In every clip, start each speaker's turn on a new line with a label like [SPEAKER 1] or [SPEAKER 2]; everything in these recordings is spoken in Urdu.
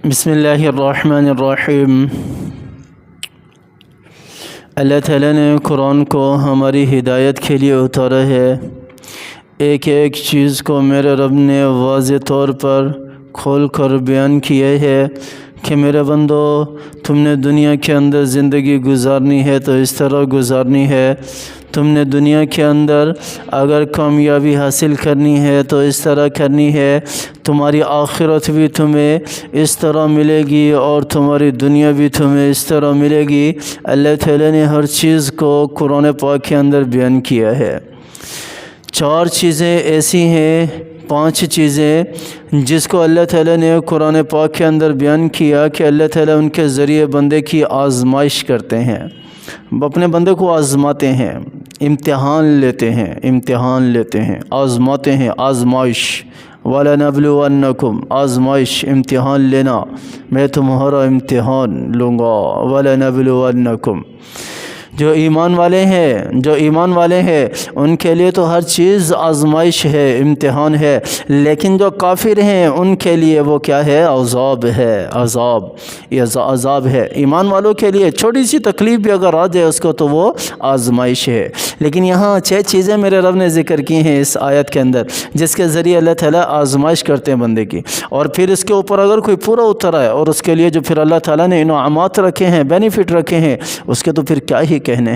[SPEAKER 1] بسم اللہ الرحمن الرحیم۔ اللہ تعالیٰ نے قرآن کو ہماری ہدایت کے لیے اتارا ہے۔ ایک ایک چیز کو میرے رب نے واضح طور پر کھول کر بیان کیا ہے کہ میرے بندو، تم نے دنیا کے اندر زندگی گزارنی ہے تو اس طرح گزارنی ہے، تم نے دنیا کے اندر اگر کامیابی حاصل کرنی ہے تو اس طرح کرنی ہے، تمہاری آخرت بھی تمہیں اس طرح ملے گی اور تمہاری دنیا بھی تمہیں اس طرح ملے گی۔ اللہ تعالیٰ نے ہر چیز کو قرآن پاک کے اندر بیان کیا ہے۔ 4 چیزیں ایسی ہیں، 5 چیزیں جس کو اللہ تعالیٰ نے قرآن پاک کے اندر بیان کیا کہ اللہ تعالیٰ ان کے ذریعے بندے کی آزمائش کرتے ہیں، اپنے بندے کو آزماتے ہیں، امتحان لیتے ہیں، آزماتے ہیں، آزمائش۔ وَلَنَبْلُوَنَّكُمْ، آزمائش، امتحان لینا، میں تمہارا امتحان لوں گا۔ وَلَنَبْلُوَنَّكُمْ، جو ایمان والے ہیں ان کے لیے تو ہر چیز آزمائش ہے، امتحان ہے، لیکن جو کافر ہیں ان کے لیے وہ کیا ہے؟ عذاب ہے۔ ایمان والوں کے لیے چھوٹی سی تکلیف بھی اگر آ جائے اس کو تو وہ آزمائش ہے۔ لیکن یہاں 6 چیزیں میرے رب نے ذکر کی ہیں اس آیت کے اندر، جس کے ذریعے اللہ تعالیٰ آزمائش کرتے ہیں بندے کی، اور پھر اس کے اوپر اگر کوئی پورا اترا ہے اور اس کے لیے جو پھر اللہ تعالیٰ نے انعامات رکھے ہیں، بینیفٹ رکھے ہیں، اس کے تو پھر کیا ہی کہنے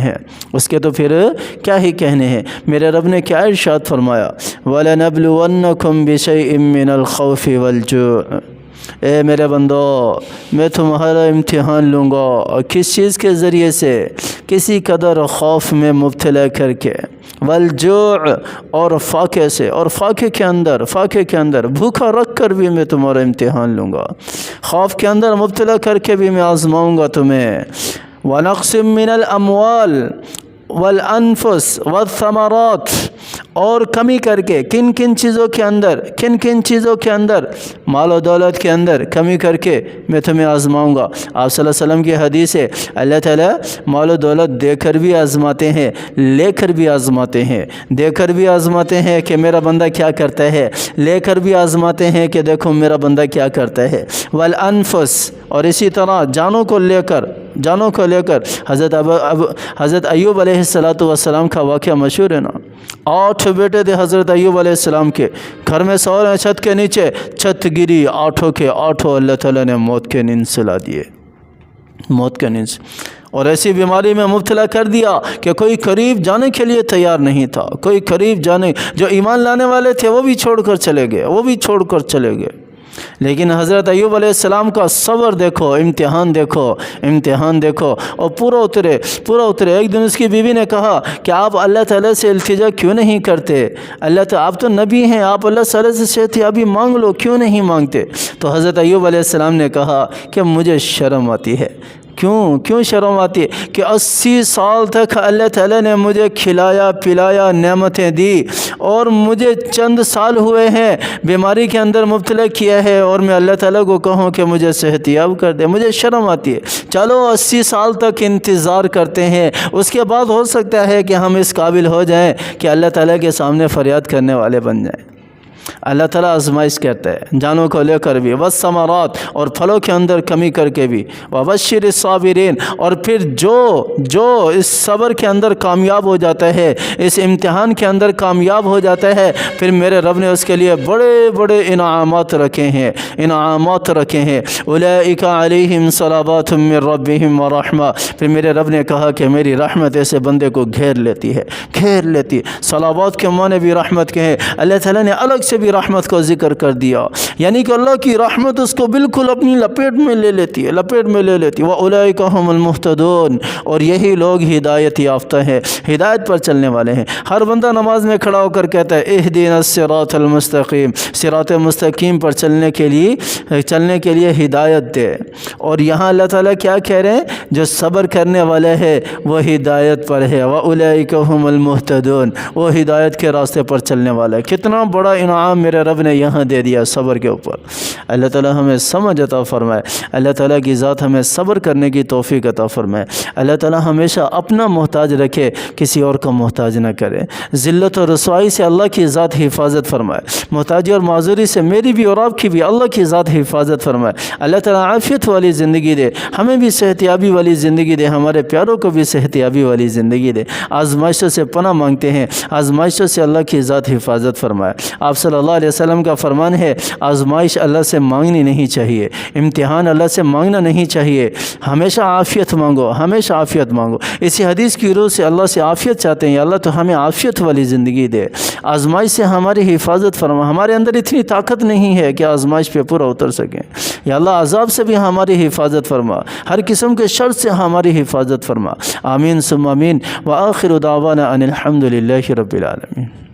[SPEAKER 1] ہیں۔ میرے رب نے کیا ارشاد فرمایا؟ وَلَنَبْلُوَنَّكُمْ بِشَيْءٍ مِّنَ الْخَوْفِ وَالْجُوعِ، اے میرے بندو، میں تمہارا امتحان لوں گا، اور کس چیز کے ذریعے سے؟ کسی قدر خوف میں مبتلا کر کے، والجوع، اور فاقے سے، اور فاقے کے اندر بھوکا رکھ کر بھی میں تمہارا امتحان لوں گا، خوف کے اندر مبتلا کر کے بھی میں آزماؤں گا تمہیں۔ وَنَقْصٍ مِّنَ الْأَمْوَالِ وَالْأَنفُسِ وَالثَّمَرَاتِ، اور کمی کر کے کن چیزوں کے اندر، مال و دولت کے اندر کمی کر کے میں تمہیں آزماؤں گا۔ آپ صلی اللہ علیہ وسلم کی حدیث ہے، اللہ تعالیٰ مال و دولت دے کر بھی آزماتے ہیں، لے کر بھی آزماتے ہیں۔ دے کر بھی آزماتے ہیں کہ میرا بندہ کیا کرتا ہے، لے کر بھی آزماتے ہیں کہ دیکھو میرا بندہ کیا کرتا ہے۔ والانفس، اور اسی طرح جانوں کو لے کر حضرت ایوب علیہ السلام کا واقعہ مشہور ہے نا۔ 8 بیٹے تھے حضرت ایوب علیہ السلام کے، گھر میں سو رہے چھت کے نیچے، چھت گری، 8 کے 8 اللہ تعالیٰ نے موت کے نیند سلا دیے، اور ایسی بیماری میں مبتلا کر دیا کہ کوئی قریب جانے کے لیے تیار نہیں تھا، جو ایمان لانے والے تھے وہ بھی چھوڑ کر چلے گئے۔ لیکن حضرت ایوب علیہ السلام کا صبر دیکھو، امتحان دیکھو، اور پورا اترے۔ ایک دن اس کی بیوی نے کہا کہ آپ اللہ تعالیٰ سے التجا کیوں نہیں کرتے؟ آپ تو نبی ہیں، آپ اللہ تعالیٰ سے صحتیابی مانگ لو، کیوں نہیں مانگتے؟ تو حضرت ایوب علیہ السلام نے کہا کہ مجھے شرم آتی ہے۔ کیوں شرم آتی ہے؟ کہ 80 سال تک اللہ تعالیٰ نے مجھے کھلایا پلایا، نعمتیں دی، اور مجھے چند سال ہوئے ہیں بیماری کے اندر مبتلا کیا ہے، اور میں اللہ تعالیٰ کو کہوں کہ مجھے صحتیاب کر دے، مجھے شرم آتی ہے۔ چلو 80 سال تک انتظار کرتے ہیں، اس کے بعد ہو سکتا ہے کہ ہم اس قابل ہو جائیں کہ اللہ تعالیٰ کے سامنے فریاد کرنے والے بن جائیں۔ اللہ تعالیٰ آزمائش کرتا ہے، جانوں کو لے کر بھی، والثمرات، اور پھلوں کے اندر کمی کر کے بھی، وبشر الصابرین، اور پھر جو اس صبر کے اندر کامیاب ہو جاتا ہے، اس امتحان کے اندر کامیاب ہو جاتا ہے، پھر میرے رب نے اس کے لیے بڑے انعامات رکھے ہیں۔ اولئک علیہم صلوات من ربہم ورحمہ، پھر میرے رب نے کہا کہ میری رحمت ایسے بندے کو گھیر لیتی ہے۔ صلوات کے معنی بھی رحمت کے ہیں، اللہ تعالیٰ نے الگ سے بھی رحمت کو ذکر کر دیا، یعنی کہ اللہ کی رحمت اس کو بالکل اپنی لپیٹ میں لے لیتی ہے۔ وَأُولَئِكَ هُمُ الْمُهْتَدُونَ، اور یہی لوگ ہدایت یافتہ ہیں، ہدایت پر چلنے والے ہیں۔ ہر بندہ نماز میں کھڑا ہو کر کہتا ہے اهْدِنَا الصِّرَاطَ الْمُسْتَقِيمَ، صراط مستقیم پر چلنے کے لیے ہدایت دے۔ اور یہاں اللہ تعالیٰ کیا کہہ رہے ہیں؟ جو صبر کرنے والے ہے وہ ہدایت پر ہے۔ وَأُولَئِكَ هُمُ الْمُهْتَدُونَ، وہ ہدایت کے راستے پر چلنے والا ہے۔ کتنا بڑا انعام انعام میرے رب نے یہاں دے دیا صبر کے اوپر۔ اللہ تعالیٰ ہمیں سمجھ عطا فرمائے، اللہ تعالیٰ کی ذات ہمیں صبر کرنے کی توفیق عطا فرمائے۔ اللہ تعالیٰ ہمیشہ اپنا محتاج رکھے، کسی اور کا محتاج نہ کرے۔ ذلت اور رسوائی سے اللہ کی ذات حفاظت فرمائے، محتاجی اور معذوری سے میری بھی اور آپ کی بھی اللہ کی ذات حفاظت فرمائے۔ اللہ تعالیٰ عافیت والی زندگی دے، ہمیں بھی صحت یابی والی زندگی دے، ہمارے پیاروں کو بھی صحت یابی والی زندگی دے۔ آزمائشوں سے پناہ مانگتے ہیں، آزمائشوں سے اللہ کی ذات حفاظت فرمائے۔ آپ صلی اللہ علیہ وسلم کا فرمان ہے، آزمائش اللہ سے مانگنی نہیں چاہیے، امتحان اللہ سے مانگنا نہیں چاہیے، ہمیشہ عافیت مانگو، ہمیشہ عافیت مانگو۔ اسی حدیث کی روح سے اللہ سے عافیت چاہتے ہیں، یا اللہ تو ہمیں عافیت والی زندگی دے، آزمائش سے ہماری حفاظت فرما۔ ہمارے اندر اتنی طاقت نہیں ہے کہ آزمائش پہ پورا اتر سکیں، یا اللہ عذاب سے بھی ہماری حفاظت فرما، ہر قسم کے شر سے ہماری حفاظت فرما۔ آمین ثم آمین، وآخر دعوانا ان الحمد للہ رب العالمین۔